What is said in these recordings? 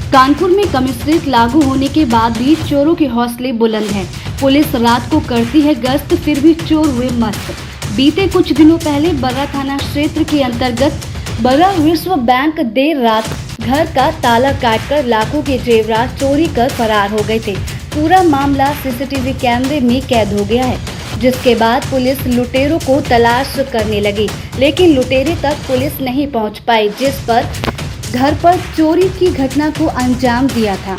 कानपुर में कमिश्नरेट लागू होने के बाद भी चोरों के हौसले बुलंद हैं। पुलिस रात को करती है गश्त, फिर भी चोर हुए मस्त। बीते कुछ दिनों पहले बर्रा थाना क्षेत्र के अंतर्गत बर्रा विश्व बैंक देर रात घर का ताला काटकर लाखों के जेवरात चोरी कर फरार हो गए थे। पूरा मामला सीसीटीवी कैमरे में कैद हो गया है, जिसके बाद पुलिस लुटेरों को तलाश करने लगी, लेकिन लुटेरे तक पुलिस नहीं पहुंच पाई, जिस पर घर पर चोरी की घटना को अंजाम दिया था।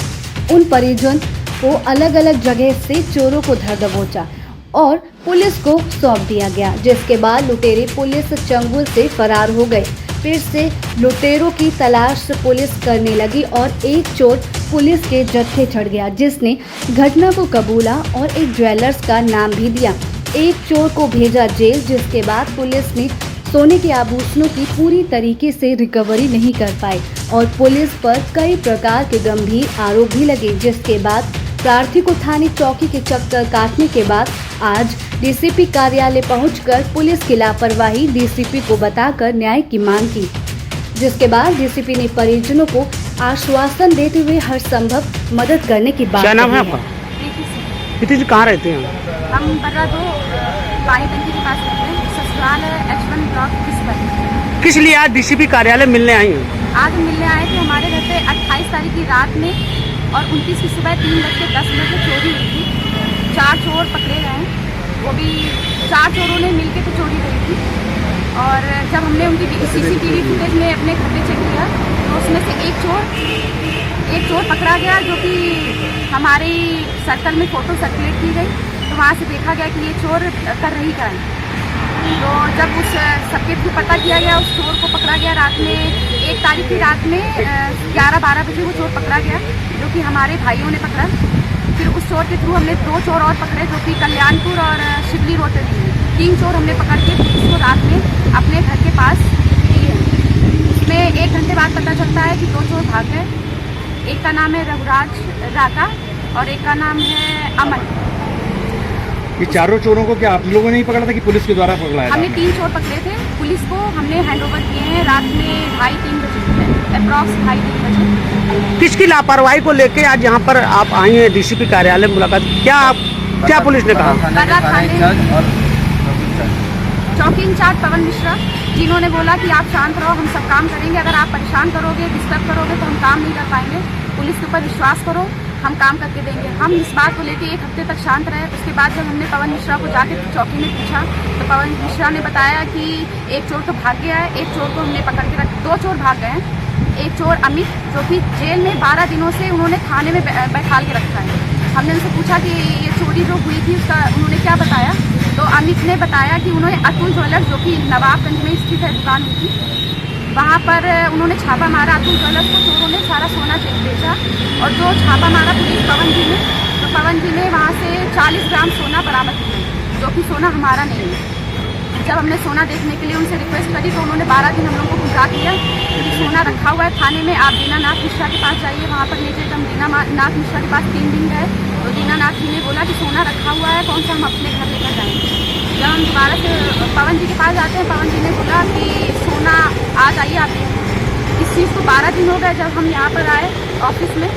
उन परिजन को अलग अलग जगह से चोरों को धर दबोचा और पुलिस को सौंप दिया गया, जिसके बाद लुटेरे पुलिस चंगुल से फरार हो गए। फिर से लुटेरों की तलाश पुलिस करने लगी और एक चोर पुलिस के जत्थे चढ़ गया, जिसने घटना को कबूला और एक ज्वेलर्स का नाम भी दिया। एक चोर को भेजा जेल, जिसके बाद पुलिस ने सोने के आभूषणों की पूरी तरीके से रिकवरी नहीं कर पाई और पुलिस पर कई प्रकार के गंभीर आरोप भी लगे, जिसके बाद प्रार्थी को थाने चौकी के चक्कर काटने के बाद आज डीसीपी कार्यालय पहुंचकर पुलिस की लापरवाही डीसीपी को बताकर न्याय की मांग की, जिसके बाद डीसीपी ने परिजनों को आश्वासन देते हुए हर संभव मदद करने की बात। क्या नाम है आपका? प्रीति जी, कहाँ रहते हैं? हम बर्रा 2 पानी टंकी के पास रहते हैं। ससुराल है H1 ब्लॉक किस। किस लिए आज डीसीपी कार्यालय मिलने आई हैं? आज मिलने आए थे। हमारे घर पे 28 तारीख की रात में और 29 की सुबह 3:10 चोरी हुई थी। 4 चोर पकड़े गए हैं, वो भी 4 चोरों ने मिलकर तो चोरी करी थी। और जब हमने उनकी सीसीटीवी फुटेज में अपने घर पे चेक किया तो उसमें से एक चोर पकड़ा गया, जो कि हमारे सर्कल में फ़ोटो सर्कुलेट की गई, तो वहाँ से देखा गया कि ये चोर कर रही क्या है। तो जब उस सबके थ्रू पता किया गया, उस चोर को पकड़ा गया। रात में 1 तारीख की रात में 11-12 बजे वो चोर पकड़ा गया, जो कि हमारे भाइयों ने पकड़ा। फिर उस चोर के थ्रू हमने 2 चोर और पकड़े, जो कि कल्याणपुर और शिवली रोड पे दिए। 3 चोर हमने पकड़ के उसको रात में अपने घर के पास दिए। उसमें 1 घंटे बाद पता चलता है कि 2 चोर भाग गए। एक का नाम है रघुराज राका और एक का नाम है अमन। ये चारों चोरों को क्या आप लोगों ने ही पकड़ा था कि पुलिस के द्वारा पकड़ा है? हमने 3 चोर पकड़े थे। पुलिस को हमने हैंडओवर किए हैं रात में 2:30-3 बजे, अप्रॉक्स 2:30-3 बजे। किसकी लापरवाही को लेके आज यहाँ पर आप आई हैं डीसीपी कार्यालय में मुलाकात? क्या पुलिस ने कहा? बर्रा थाने चौकी इंचार्ज पवन मिश्रा, जिन्होंने बोला कि आप शांत रहो, हम सब काम करेंगे। अगर आप परेशान करोगे, डिस्टर्ब करोगे तो हम काम नहीं कर पाएंगे। पुलिस के ऊपर विश्वास करो, हम काम करके देंगे। हम इस बात को लेके 1 हफ्ते तक शांत रहे। उसके बाद जब हमने पवन मिश्रा को जाके चौकी में पूछा तो पवन मिश्रा ने बताया कि एक चोर तो भाग गया है, एक चोर को हमने पकड़ के 2 चोर भाग गए हैं। एक चोर अमित, जो कि जेल में 12 दिनों से उन्होंने थाने में बैठाल के रखा है। हमने उनसे पूछा कि ये चोरी जो हुई थी उसका उन्होंने क्या बताया, तो अमित ने बताया कि उन्होंने अतुल ज्वेलर्स, जो कि नवाबगंज में स्थित है दुकान उनकी, वहाँ पर उन्होंने छापा मारा। अतुल ज्वेलर्स को चोरों ने सारा सोना बेचा और जो छापा मारा पुलिस पवन जी ने, तो पवन जी ने वहाँ से 40 ग्राम सोना बरामद किया, जो कि सोना हमारा नहीं है। जब हमने सोना देखने के लिए उनसे रिक्वेस्ट करी तो उन्होंने 12 दिन हम लोगों को गुमराह किया कि सोना रखा हुआ है थाने में, आप दीनानाथ मिश्रा के पास जाइए, वहाँ पर ले जाइए। हम दीनानाथ मिश्रा के पास 3 दिन गए तो दीनानाथ जी ने बोला कि सोना रखा हुआ है, कौन सा हम अपने घर लेकर जाएंगे। जब हम दोबारा से पवन जी के पास जाते हैं, पवन जी ने बोला कि सोना आज आइए आप देखिए। इस चीज़ को 12 दिन हो गए। जब हम यहाँ पर आए ऑफिस में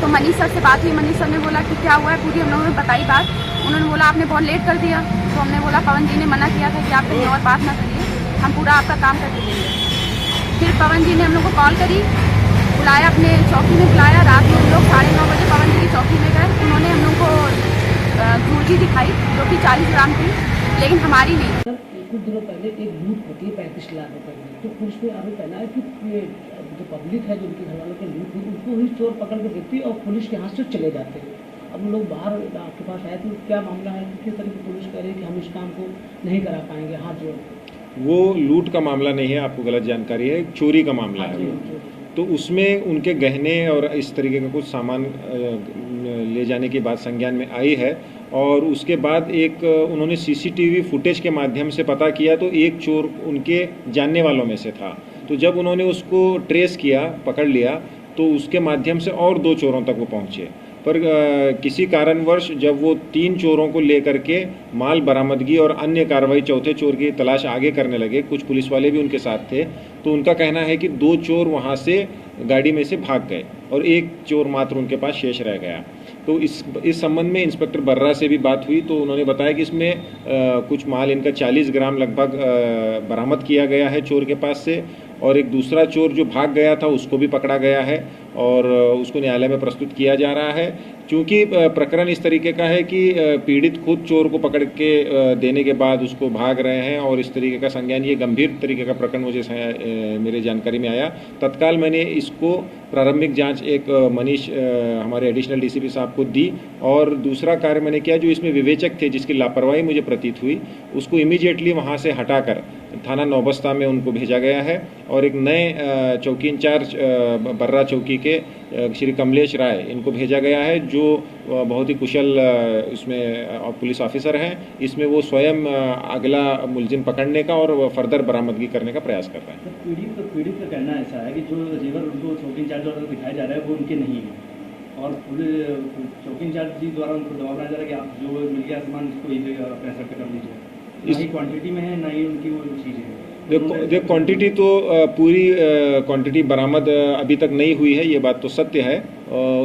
तो मनीष सर से बात हुई। मनीष सर ने बोला कि क्या हुआ है, पूरी हम लोगों ने बताई बात। उन्होंने बोला आपने बहुत लेट कर दिया, तो हमने बोला पवन जी ने मना किया था कि आप कहीं और बात ना करिए, हम पूरा आपका काम करके देंगे। फिर पवन जी ने हम लोग को कॉल करी, बुलाया, अपने चौकी में बुलाया। रात में हम लोग 9:30 बजे पवन जी की चौकी में गए। उन्होंने हम लोग को गुर्जी दिखाई, जो कि 40 ग्राम थी, लेकिन हमारी नहीं। कुछ दिनों पहले एक लूट होती है 35 लाख रुपए की, तो पुलिस ने आरोप पहना है कि ये जो पब्लिक है, जो उनके घर वालों की लूट हुई, उनको ही चोर पकड़ के देती है और पुलिस के हाथ से चले जाते हैं। अब लोग बाहर आपके पास आए तो क्या मामला है, किस तरह की पुलिस कह रही है कि हम इस काम को नहीं करा पाएंगे, हाथ जोड़? वो लूट का मामला नहीं है, आपको गलत जानकारी है, चोरी का मामला है। तो उसमें उनके गहने और इस तरीके का कुछ सामान ले जाने की बात संज्ञान में आई है और उसके बाद एक उन्होंने सीसीटीवी फुटेज के माध्यम से पता किया तो एक चोर उनके जानने वालों में से था। तो जब उन्होंने उसको ट्रेस किया, पकड़ लिया, तो उसके माध्यम से और 2 चोरों तक वो पहुँचे पर किसी कारणवश जब वो 3 चोरों को लेकर के माल बरामदगी और अन्य कार्रवाई चौथे चोर की तलाश आगे करने लगे, कुछ पुलिस वाले भी उनके साथ थे, तो उनका कहना है कि 2 चोर वहाँ से गाड़ी में से भाग गए और 1 चोर मात्र उनके पास शेष रह गया। तो इस संबंध में इंस्पेक्टर बर्रा से भी बात हुई तो उन्होंने बताया कि इसमें कुछ माल इनका 40 ग्राम लगभग बरामद किया गया है चोर के पास से, और एक दूसरा चोर जो भाग गया था उसको भी पकड़ा गया है और उसको न्यायालय में प्रस्तुत किया जा रहा है। चूँकि प्रकरण इस तरीके का है कि पीड़ित खुद चोर को पकड़ के देने के बाद उसको भाग रहे हैं और इस तरीके का संज्ञान, ये गंभीर तरीके का प्रकरण मुझे मेरे जानकारी में आया। तत्काल मैंने इसको प्रारंभिक जांच एक मनीष हमारे एडिशनल डीसीपी साहब को दी, और दूसरा कार्य मैंने किया, जो इसमें विवेचक थे जिसकी लापरवाही मुझे प्रतीत हुई, उसको इमीडिएटली वहाँ से हटाकर थाना नौबस्ता में उनको भेजा गया है और एक नए चौकी इंचार्ज बर्रा चौकी के श्री कमलेश राय, इनको भेजा गया है, जो बहुत ही कुशल इसमें पुलिस ऑफिसर हैं। इसमें वो स्वयं अगला मुलजिम पकड़ने का और फर्दर बरामदगी करने का प्रयास कर रहे हैं। तो पीड़ित का कहना ऐसा है कि जो जेवर उनको चौकी इंचार्ज द्वारा दिखाया जा रहा है वो उनके नहीं है, और चौकी इंचार्ज जी द्वारा उनको दबाव बनाया जा रहा है कि आप जो मिल गया सामान इसको इसे अपने सर पे कर लीजिए। ना ही क्वांटिटी में है, ना ही उनकी वो चीज़ है। देखो क्वांटिटी तो पूरी क्वांटिटी बरामद अभी तक नहीं हुई है, ये बात तो सत्य है,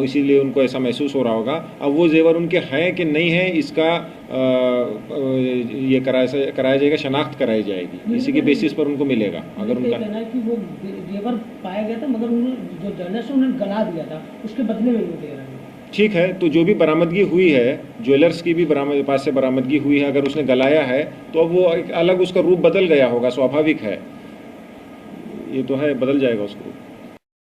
इसीलिए उनको ऐसा महसूस हो रहा होगा। अब वो जेवर उनके हैं कि नहीं है, इसका ये कराया जाएगा, शनाख्त कराई जाएगी, इसी के बेसिस पर उनको मिलेगा। अगर उनका कहना है कि वो जेवर पाया गया था मगर उन्होंने जो जर्नलिस्ट उन्होंने गला दिया था, उसके बदले में वो दे रहे हैं। ठीक है, तो जो भी बरामदगी हुई है, ज्वेलर्स की भी पास से बरामदगी हुई है, अगर उसने गलाया है तो अब वो एक अलग उसका रूप बदल गया होगा, स्वाभाविक है, ये तो है, बदल जाएगा उसका रूप।